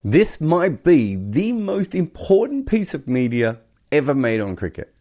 This might be the most important piece of media ever made on cricket.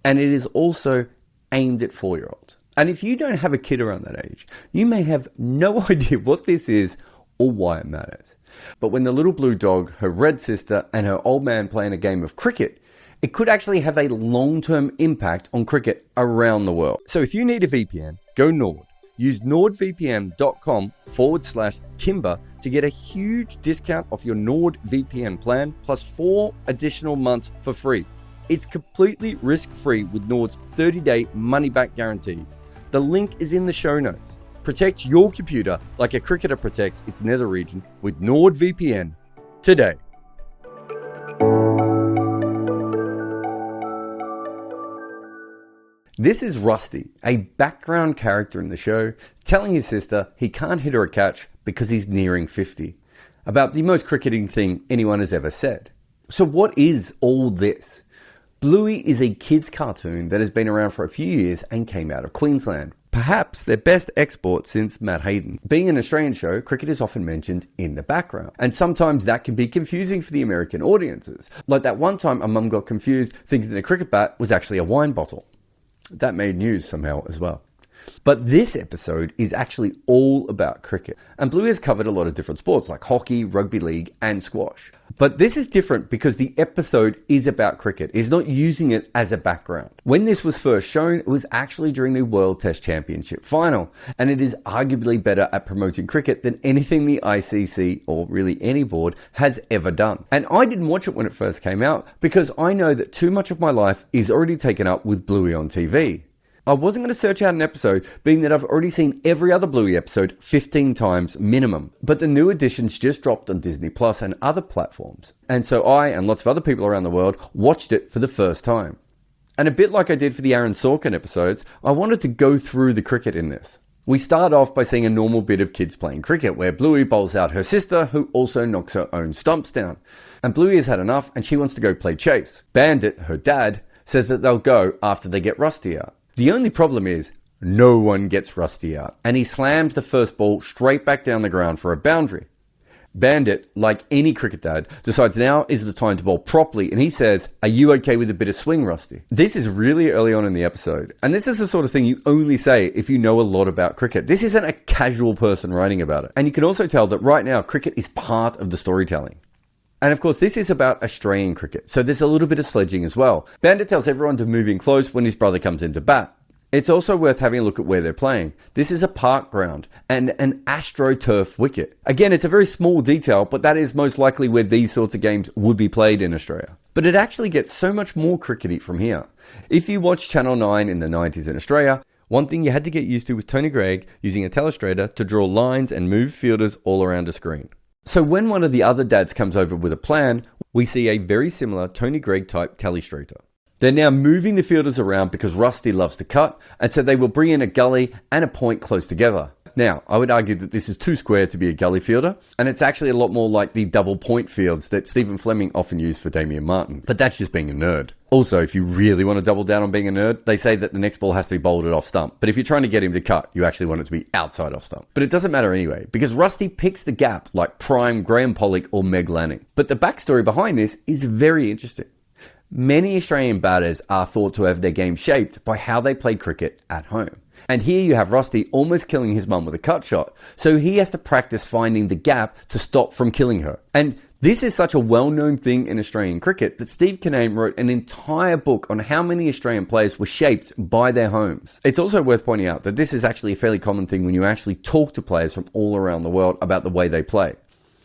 And it is also aimed at 4-year-olds. And if you don't have a kid around that age, you may have no idea what this is or why it matters. But when the little blue dog, her red sister, and her old man play in a game of cricket, it could actually have a long-term impact on cricket around the world. So if you need a VPN, go Nord. Use nordvpn.com/Kimber to get a huge discount off your Nord VPN plan, plus 4 additional months for free. It's completely risk-free with Nord's 30-day money-back guarantee. The link is in the show notes. Protect your computer like a cricketer protects its nether region with NordVPN today. This is Rusty, a background character in the show, telling his sister he can't hit her a catch because he's nearing 50. About the most cricketing thing anyone has ever said. So what is all this? Bluey is a kids' cartoon that has been around for a few years and came out of Queensland. Perhaps their best export since Matt Hayden. Being an Australian show, cricket is often mentioned in the background. And sometimes that can be confusing for the American audiences. Like that one time a mum got confused thinking the cricket bat was actually a wine bottle. That made news somehow as well. But this episode is actually all about cricket. And Bluey has covered a lot of different sports like hockey, rugby league, and squash. But this is different because the episode is about cricket. It's not using it as a background. When this was first shown, it was actually during the World Test Championship final. And it is arguably better at promoting cricket than anything the ICC, or really any board, has ever done. And I didn't watch it when it first came out because I know that too much of my life is already taken up with Bluey on TV. I wasn't going to search out an episode, being that I've already seen every other Bluey episode 15 times minimum. But the new editions just dropped on Disney Plus and other platforms. And so I, and lots of other people around the world, watched it for the first time. And a bit like I did for the Aaron Sorkin episodes, I wanted to go through the cricket in this. We start off by seeing a normal bit of kids playing cricket, where Bluey bowls out her sister, who also knocks her own stumps down. And Bluey has had enough, and she wants to go play chase. Bandit, her dad, says that they'll go after they get Rusty out. The only problem is, no one gets Rusty out, and he slams the first ball straight back down the ground for a boundary. Bandit, like any cricket dad, decides now is the time to bowl properly, and he says, "Are you okay with a bit of swing, Rusty?" This is really early on in the episode, and this is the sort of thing you only say if you know a lot about cricket. This isn't a casual person writing about it. And you can also tell that right now, cricket is part of the storytelling. And of course, this is about Australian cricket, so there's a little bit of sledging as well. Bandit tells everyone to move in close when his brother comes in to bat. It's also worth having a look at where they're playing. This is a park ground and an AstroTurf wicket. Again, it's a very small detail, but that is most likely where these sorts of games would be played in Australia. But it actually gets so much more crickety from here. If you watched Channel 9 in the 90s in Australia, one thing you had to get used to was Tony Greig using a telestrator to draw lines and move fielders all around a screen. So when one of the other dads comes over with a plan, we see a very similar Tony Greig type telestrator. They're now moving the fielders around because Rusty loves to cut, and so they will bring in a gully and a point close together. Now, I would argue that this is too square to be a gully fielder, and it's actually a lot more like the double point fields that Stephen Fleming often used for Damien Martin. But that's just being a nerd. Also, if you really want to double down on being a nerd, they say that the next ball has to be bowled off stump. But if you're trying to get him to cut, you actually want it to be outside off stump. But it doesn't matter anyway, because Rusty picks the gap like prime Graham Pollock or Meg Lanning. But the backstory behind this is very interesting. Many Australian batters are thought to have their game shaped by how they played cricket at home. And here you have Rusty almost killing his mum with a cut shot, so he has to practice finding the gap to stop from killing her. And this is such a well-known thing in Australian cricket that Steve Kinane wrote an entire book on how many Australian players were shaped by their homes. It's also worth pointing out that this is actually a fairly common thing when you actually talk to players from all around the world about the way they play.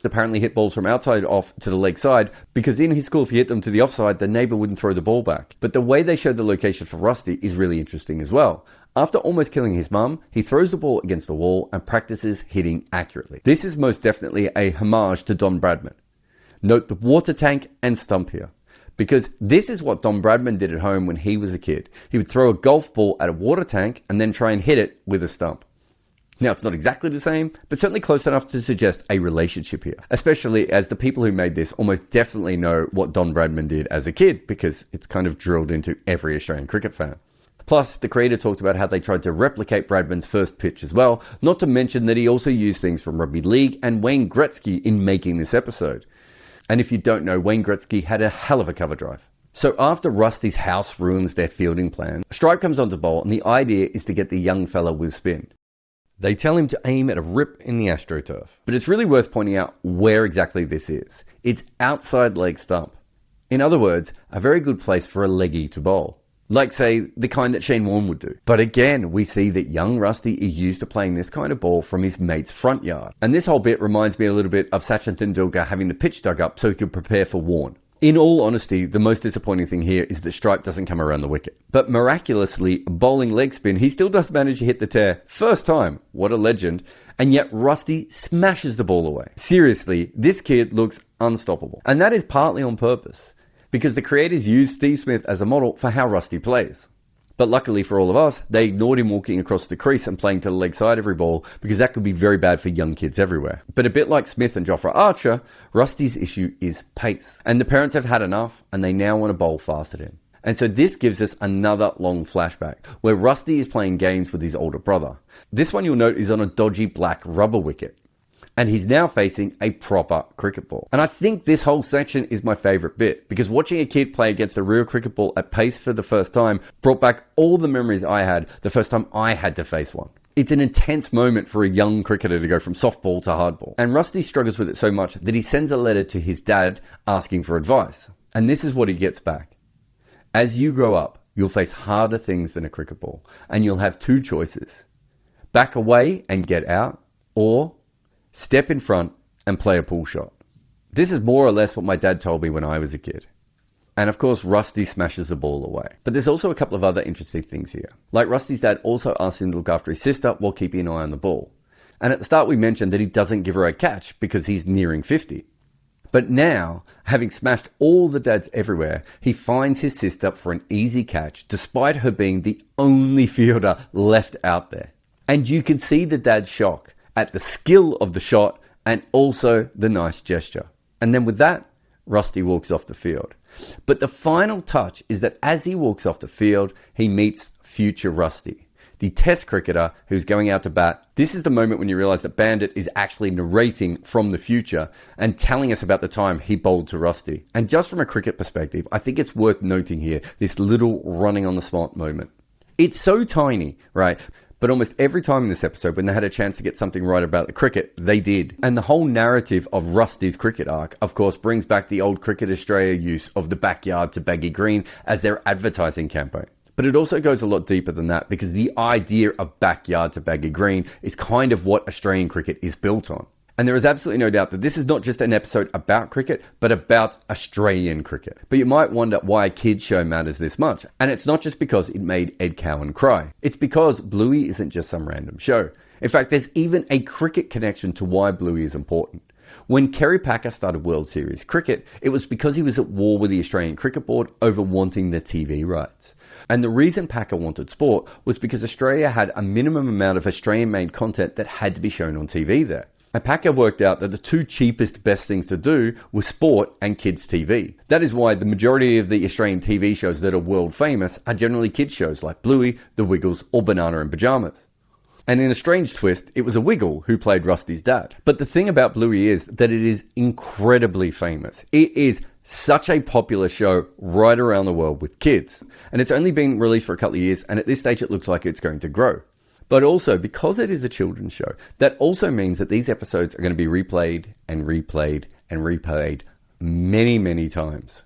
Apparently hit balls from outside off to the leg side, because in his school if you hit them to the offside, the neighbour wouldn't throw the ball back. But the way they showed the location for Rusty is really interesting as well. After almost killing his mum, he throws the ball against the wall and practices hitting accurately. This is most definitely a homage to Don Bradman. Note the water tank and stump here, because this is what Don Bradman did at home when he was a kid. He would throw a golf ball at a water tank and then try and hit it with a stump. Now, it's not exactly the same, but certainly close enough to suggest a relationship here, especially as the people who made this almost definitely know what Don Bradman did as a kid, because it's kind of drilled into every Australian cricket fan. Plus, the creator talked about how they tried to replicate Bradman's first pitch as well, not to mention that he also used things from rugby league and Wayne Gretzky in making this episode. And if you don't know, Wayne Gretzky had a hell of a cover drive. So after Rusty's house ruins their fielding plan, Stripe comes onto bowl and the idea is to get the young fella with spin. They tell him to aim at a rip in the AstroTurf. But it's really worth pointing out where exactly this is. It's outside leg stump. In other words, a very good place for a leggy to bowl. Like, say, the kind that Shane Warne would do. But again, we see that young Rusty is used to playing this kind of ball from his mate's front yard. And this whole bit reminds me a little bit of Sachin Tendulkar having the pitch dug up so he could prepare for Warne. In all honesty, the most disappointing thing here is that Stripe doesn't come around the wicket. But miraculously, bowling leg spin, he still does manage to hit the tear. First time. What a legend. And yet Rusty smashes the ball away. Seriously, this kid looks unstoppable. And that is partly on purpose, because the creators used Steve Smith as a model for how Rusty plays. But luckily for all of us, they ignored him walking across the crease and playing to the leg side every ball, because that could be very bad for young kids everywhere. But a bit like Smith and Jofra Archer, Rusty's issue is pace. And the parents have had enough, and they now want to bowl fast at him. And so this gives us another long flashback, where Rusty is playing games with his older brother. This one you'll note is on a dodgy black rubber wicket. And he's now facing a proper cricket ball. And I think this whole section is my favorite bit, because watching a kid play against a real cricket ball at pace for the first time brought back all the memories I had the first time I had to face one. It's an intense moment for a young cricketer to go from softball to hardball. And Rusty struggles with it so much that he sends a letter to his dad asking for advice. And this is what he gets back. As you grow up, you'll face harder things than a cricket ball, and you'll have two choices. Back away and get out, or step in front and play a pull shot. This is more or less what my dad told me when I was a kid. And of course, Rusty smashes the ball away. But there's also a couple of other interesting things here. Like Rusty's dad also asks him to look after his sister while keeping an eye on the ball. And at the start we mentioned that he doesn't give her a catch because he's nearing 50. But now, having smashed all the dads everywhere, he finds his sister for an easy catch despite her being the only fielder left out there. And you can see the dad's shock at the skill of the shot and also the nice gesture. And then with that, Rusty walks off the field. But the final touch is that as he walks off the field, he meets future Rusty, the test cricketer who's going out to bat. This is the moment when you realize that Bandit is actually narrating from the future and telling us about the time he bowled to Rusty. And just from a cricket perspective, I think it's worth noting here this little running on the spot moment. It's so tiny, right? But almost every time in this episode, when they had a chance to get something right about the cricket, they did. And the whole narrative of Rusty's cricket arc, of course, brings back the old Cricket Australia use of the backyard to baggy green as their advertising campaign. But it also goes a lot deeper than that, because the idea of backyard to baggy green is kind of what Australian cricket is built on. And there is absolutely no doubt that this is not just an episode about cricket, but about Australian cricket. But you might wonder why a kids show matters this much. And it's not just because it made Ed Cowan cry. It's because Bluey isn't just some random show. In fact, there's even a cricket connection to why Bluey is important. When Kerry Packer started World Series cricket, it was because he was at war with the Australian Cricket Board over wanting the TV rights. And the reason Packer wanted sport was because Australia had a minimum amount of Australian-made content that had to be shown on TV there. And Packer worked out that the two cheapest best things to do were sport and kids TV. That is why the majority of the Australian TV shows that are world famous are generally kids shows like Bluey, The Wiggles, or Banana in Pyjamas. And in a strange twist, it was a Wiggle who played Rusty's dad. But the thing about Bluey is that it is incredibly famous. It is such a popular show right around the world with kids. And it's only been released for a couple of years, and at this stage it looks like it's going to grow. But also, because it is a children's show, that also means that these episodes are going to be replayed and replayed and replayed many, many times.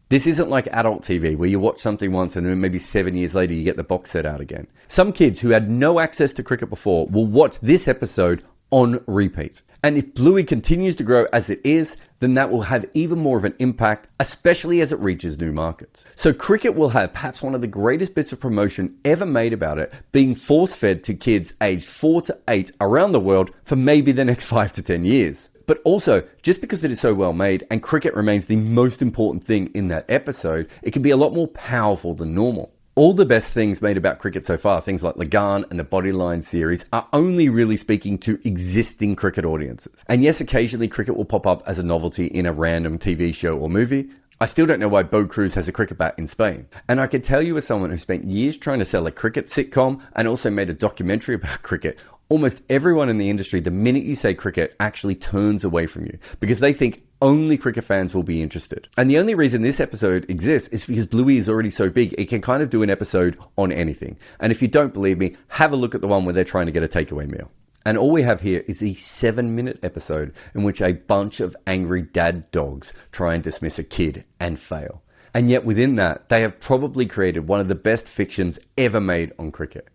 This isn't like adult TV where you watch something once and then maybe 7 years later you get the box set out again. Some kids who had no access to cricket before will watch this episode on repeat. And if Bluey continues to grow as it is, then that will have even more of an impact, especially as it reaches new markets. So cricket will have perhaps one of the greatest bits of promotion ever made about it being force-fed to kids aged 4 to 8 around the world for maybe the next 5 to 10 years. But also, just because it is so well made and cricket remains the most important thing in that episode, it can be a lot more powerful than normal. All the best things made about cricket so far, things like Lagan and the Bodyline series, are only really speaking to existing cricket audiences. And yes, occasionally cricket will pop up as a novelty in a random TV show or movie. I still don't know why Bo Cruz has a cricket bat in Spain. And I can tell you as someone who spent years trying to sell a cricket sitcom and also made a documentary about cricket, almost everyone in the industry, the minute you say cricket, actually turns away from you because they think only cricket fans will be interested. And the only reason this episode exists is because Bluey is already so big, it can kind of do an episode on anything. And if you don't believe me, have a look at the one where they're trying to get a takeaway meal. And all we have here is a 7-minute episode in which a bunch of angry dad dogs try and dismiss a kid and fail. And yet within that, they have probably created one of the best fictions ever made on cricket.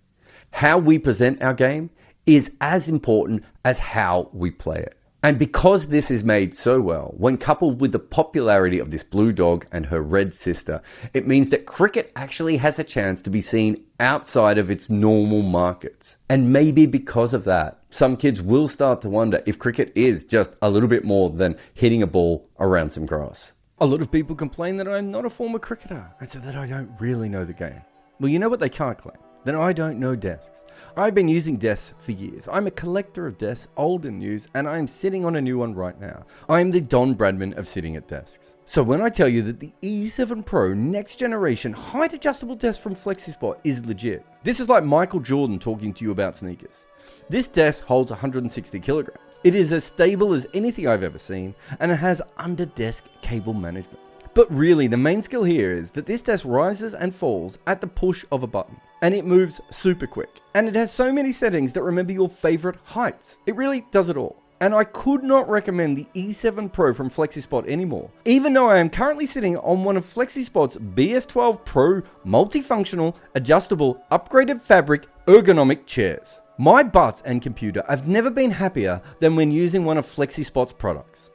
How we present our game is as important as how we play it. And because this is made so well, when coupled with the popularity of this blue dog and her red sister, it means that cricket actually has a chance to be seen outside of its normal markets. And maybe because of that, some kids will start to wonder if cricket is just a little bit more than hitting a ball around some grass. A lot of people complain that I'm not a former cricketer, and so that I don't really know the game. Well, you know what they can't claim? That I don't know desks. I've been using desks for years. I'm a collector of desks, old and new, and I'm sitting on a new one right now. I'm the Don Bradman of sitting at desks. So when I tell you that the E7 Pro next generation height adjustable desk from FlexiSpot is legit, this is like Michael Jordan talking to you about sneakers. This desk holds 160 kilograms. It is as stable as anything I've ever seen, and it has under-desk cable management. But really, the main skill here is that this desk rises and falls at the push of a button. And it moves super quick. And it has so many settings that remember your favorite heights. It really does it all. And I could not recommend the E7 Pro from FlexiSpot anymore, even though I am currently sitting on one of FlexiSpot's BS12 Pro multifunctional, adjustable, upgraded fabric, ergonomic chairs. My butt and computer have never been happier than when using one of FlexiSpot's products.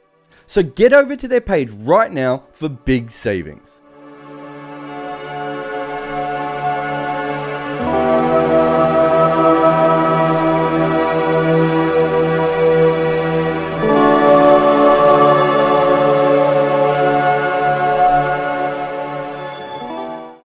So get over to their page right now for big savings.